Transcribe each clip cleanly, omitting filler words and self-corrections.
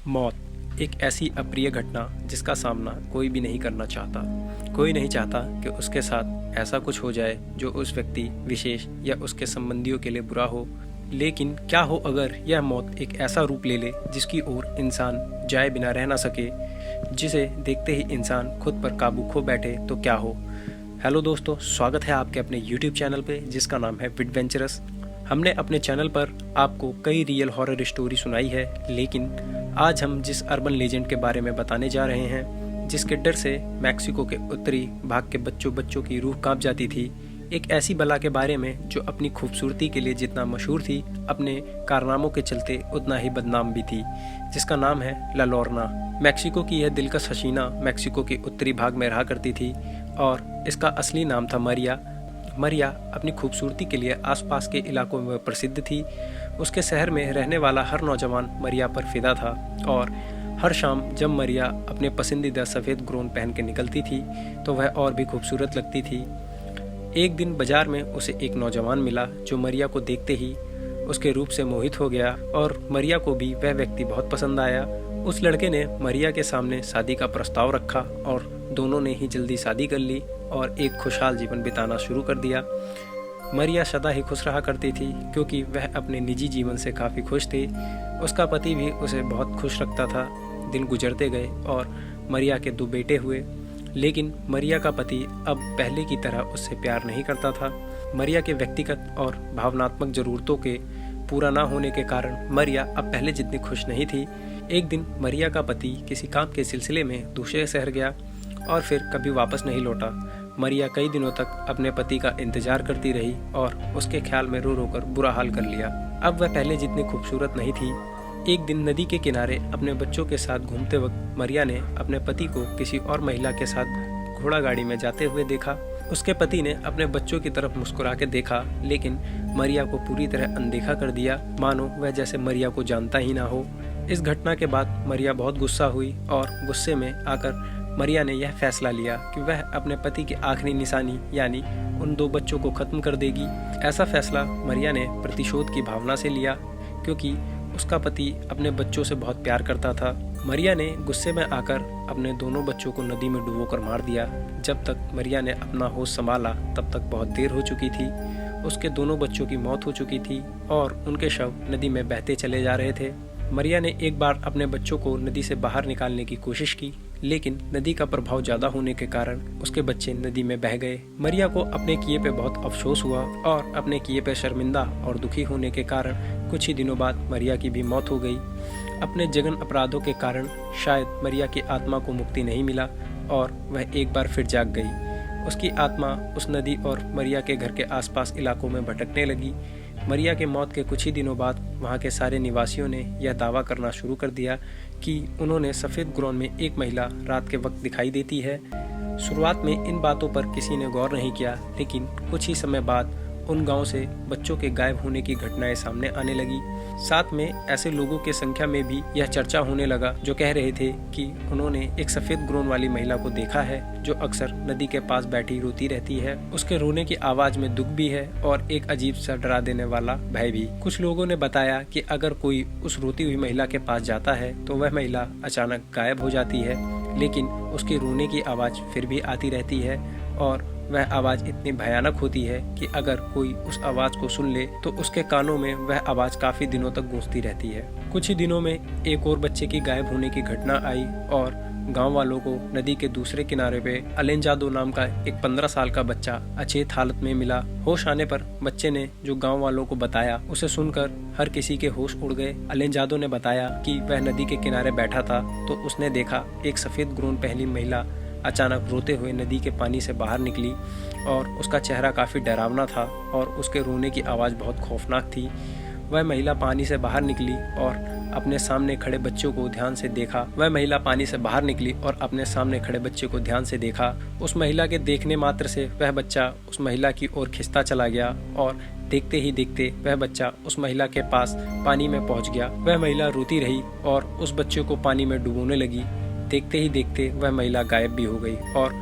मौत एक ऐसी अप्रिय घटना जिसका सामना कोई भी नहीं करना चाहता। कोई नहीं चाहता कि उसके साथ ऐसा कुछ हो जाए जो उस व्यक्ति विशेष या उसके संबंधियों के लिए बुरा हो। लेकिन क्या हो अगर यह मौत एक ऐसा रूप ले ले जिसकी ओर इंसान जाए बिना रह ना सके, जिसे देखते ही इंसान खुद पर काबू खो बैठे तो क्या हो। हेलो दोस्तों, स्वागत है आपके अपने YouTube चैनल पे जिसका नाम है विडवेंचरस। हमने अपने चैनल पर आपको कई रियल हॉरर स्टोरी सुनाई है, लेकिन आज हम जिस अर्बन लेजेंड के बारे में बताने जा रहे हैं, जिसके डर से मैक्सिको के उत्तरी भाग के बच्चों की रूह कांप जाती थी, एक ऐसी बला के बारे में जो अपनी खूबसूरती के लिए जितना मशहूर थी, अपने कारनामों के चलते उतना ही बदनाम भी थी, जिसका नाम है ला लोरना। मैक्सिको की यह दिलकश हसीना मैक्सिको के उत्तरी भाग में रहा करती थी और इसका असली नाम था मरिया। मरिया अपनी खूबसूरती के लिए आसपास के इलाकों में प्रसिद्ध थी। उसके शहर में रहने वाला हर नौजवान मरिया पर फिदा था और हर शाम जब मरिया अपने पसंदीदा सफ़ेद ग्रोन पहन के निकलती थी तो वह और भी खूबसूरत लगती थी। एक दिन बाजार में उसे एक नौजवान मिला जो मरिया को देखते ही उसके रूप से मोहित हो गया और मरिया को भी वह व्यक्ति बहुत पसंद आया। उस लड़के ने मरिया के सामने शादी का प्रस्ताव रखा और दोनों ने ही जल्दी शादी कर ली और एक खुशहाल जीवन बिताना शुरू कर दिया। मरिया सदा ही खुश रहा करती थी क्योंकि वह अपने निजी जीवन से काफ़ी खुश थी। उसका पति भी उसे बहुत खुश रखता था। दिन गुजरते गए और मरिया के 2 बेटे हुए, लेकिन मरिया का पति अब पहले की तरह उससे प्यार नहीं करता था। मरिया के व्यक्तिगत और भावनात्मक ज़रूरतों के पूरा ना होने के कारण मरिया अब पहले जितनी खुश नहीं थी। एक दिन मरिया का पति किसी काम के सिलसिले में दूसरे शहर गया और फिर कभी वापस नहीं लौटा। मरिया कई दिनों तक अपने पति का इंतजार करती रही और उसके ख्याल में रो रो कर बुरा हाल कर लिया। अब वह पहले जितनी खूबसूरत नहीं थी। एक दिन नदी के किनारे अपने बच्चों के साथ घूमते वक्त मरिया ने अपने पति को किसी और महिला के साथ घोड़ा गाड़ी में जाते हुए देखा। उसके पति ने अपने बच्चों की तरफ मुस्कुरा के देखा, लेकिन मरिया को पूरी तरह अनदेखा कर दिया, मानो वह जैसे मरिया को जानता ही ना हो। इस घटना के बाद मरिया बहुत गुस्सा हुई और गुस्से में आकर मरिया ने यह फैसला लिया कि वह अपने पति की आखिरी निशानी यानी उन 2 बच्चों को ख़त्म कर देगी। ऐसा फैसला मरिया ने प्रतिशोध की भावना से लिया क्योंकि उसका पति अपने बच्चों से बहुत प्यार करता था। मरिया ने गुस्से में आकर अपने दोनों बच्चों को नदी में डुबोकर मार दिया। जब तक मरिया ने अपना होश संभाला तब तक बहुत देर हो चुकी थी। उसके दोनों बच्चों की मौत हो चुकी थी और उनके शव नदी में बहते चले जा रहे थे। मरिया ने एक बार अपने बच्चों को नदी से बाहर निकालने की कोशिश की, लेकिन नदी का प्रभाव ज़्यादा होने के कारण उसके बच्चे नदी में बह गए। मरिया को अपने किए पे बहुत अफसोस हुआ और अपने किए पे शर्मिंदा और दुखी होने के कारण कुछ ही दिनों बाद मरिया की भी मौत हो गई। अपने जघन्य अपराधों के कारण शायद मरिया की आत्मा को मुक्ति नहीं मिला और वह एक बार फिर जाग गई। उसकी आत्मा उस नदी और मरिया के घर के आसपास इलाकों में भटकने लगी। मरिया के मौत के कुछ ही दिनों बाद वहाँ के सारे निवासियों ने यह दावा करना शुरू कर दिया कि उन्होंने सफ़ेद ग्रोन में एक महिला रात के वक्त दिखाई देती है। शुरुआत में इन बातों पर किसी ने गौर नहीं किया, लेकिन कुछ ही समय बाद उन गांव से बच्चों के गायब होने की घटनाएं सामने आने लगी। साथ में ऐसे लोगों की संख्या में भी यह चर्चा होने लगा जो कह रहे थे कि उन्होंने एक सफ़ेद ग्रोन वाली महिला को देखा है जो अक्सर नदी के पास बैठी रोती रहती है। उसके रोने की आवाज़ में दुख भी है और एक अजीब सा डरा देने वाला भय भी। कुछ लोगों ने बताया कि अगर कोई उस रोती हुई महिला के पास जाता है तो वह महिला अचानक गायब हो जाती है, लेकिन उसके रोने की आवाज़ फिर भी आती रहती है और वह आवाज़ इतनी भयानक होती है कि अगर कोई उस आवाज़ को सुन ले तो उसके कानों में वह आवाज़ काफ़ी दिनों तक गूंजती रहती है। कुछ ही दिनों में एक और बच्चे की गायब होने की घटना आई और गांव वालों को नदी के दूसरे किनारे पे अलेंजादो नाम का एक 15 साल का बच्चा अचेत हालत में मिला। होश आने पर बच्चे ने जो गांव वालों को बताया, उसे सुनकर हर किसी के होश उड़ गए। अलेंजादो ने बताया कि वह नदी के किनारे बैठा था तो उसने देखा एक सफ़ेद ग्रोन पहली महिला अचानक रोते हुए नदी के पानी से बाहर निकली और उसका चेहरा काफ़ी डरावना था और उसके रोने की आवाज़ बहुत खौफनाक थी। वह महिला पानी से बाहर निकली और अपने सामने खड़े बच्चों को ध्यान से देखा। उस महिला के देखने मात्र से वह बच्चा उस महिला की ओर खिंचता चला गया और देखते ही देखते वह बच्चा उस महिला के पास पानी में पहुंच गया। वह महिला रोती रही और उस बच्चे को पानी में डुबोने लगी। देखते ही देखते वह महिला गायब भी हो गई और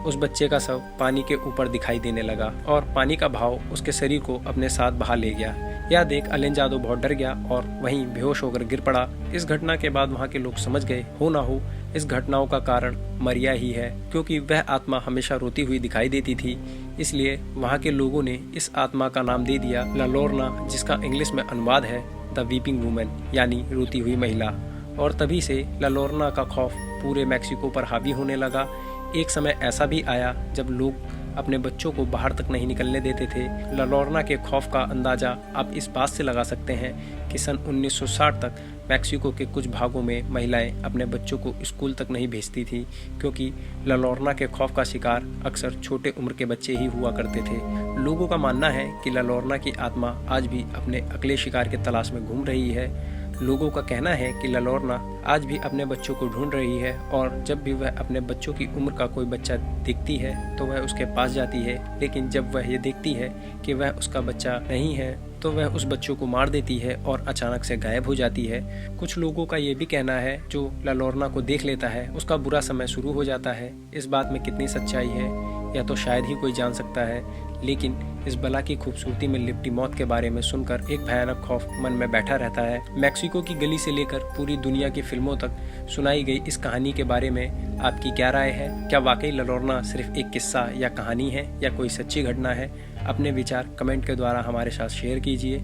उस बच्चे का शव पानी के ऊपर दिखाई देने लगा और पानी का बहाव उसके शरीर को अपने साथ बहा ले गया। यह देख अलेंजादो बहुत डर गया और वहीं बेहोश होकर गिर पड़ा। इस घटना के बाद वहाँ के लोग समझ गए, हो ना हो इस घटनाओं का कारण मरिया ही है, क्योंकि वह आत्मा हमेशा रोती हुई दिखाई देती थी। इसलिए वहाँ के लोगों ने इस आत्मा का नाम दे दिया ला लोरना, जिसका इंग्लिश में अनुवाद है द वीपिंग वुमन, यानी रोती हुई महिला। और तभी से ला लोरना का खौफ पूरे मैक्सिको पर हावी होने लगा। एक समय ऐसा भी आया जब लोग अपने बच्चों को बाहर तक नहीं निकलने देते थे। ला लोरना के खौफ का अंदाज़ा आप इस बात से लगा सकते हैं कि सन 1960 तक मैक्सिको के कुछ भागों में महिलाएं अपने बच्चों को स्कूल तक नहीं भेजती थी, क्योंकि ला लोरना के खौफ का शिकार अक्सर छोटे उम्र के बच्चे ही हुआ करते थे। लोगों का मानना है कि ला लोरना की आत्मा आज भी अपने अगले शिकार की तलाश में घूम रही है। लोगों का कहना है कि ला लोरना आज भी अपने बच्चों को ढूंढ रही है और जब भी वह अपने बच्चों की उम्र का कोई बच्चा देखती है तो वह उसके पास जाती है, लेकिन जब वह ये देखती है कि वह उसका बच्चा नहीं है तो वह उस बच्चों को मार देती है और अचानक से गायब हो जाती है। कुछ लोगों का ये भी कहना है जो ला लोरना को देख लेता है उसका बुरा समय शुरू हो जाता है। इस बात में कितनी सच्चाई है या तो शायद ही कोई जान सकता है, लेकिन इस बला की खूबसूरती में लिपटी मौत के बारे में सुनकर एक भयानक खौफ मन में बैठा रहता है। मैक्सिको की गली से लेकर पूरी दुनिया की फिल्मों तक सुनाई गई इस कहानी के बारे में आपकी क्या राय है? क्या वाकई ला लोरना सिर्फ एक किस्सा या कहानी है या कोई सच्ची घटना है? अपने विचार कमेंट के द्वारा हमारे साथ शेयर कीजिए।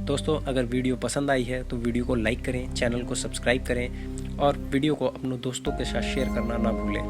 दोस्तों, अगर वीडियो पसंद आई है तो वीडियो को लाइक करें, चैनल को सब्सक्राइब करें और वीडियो को अपने दोस्तों के साथ शेयर करना ना भूलें।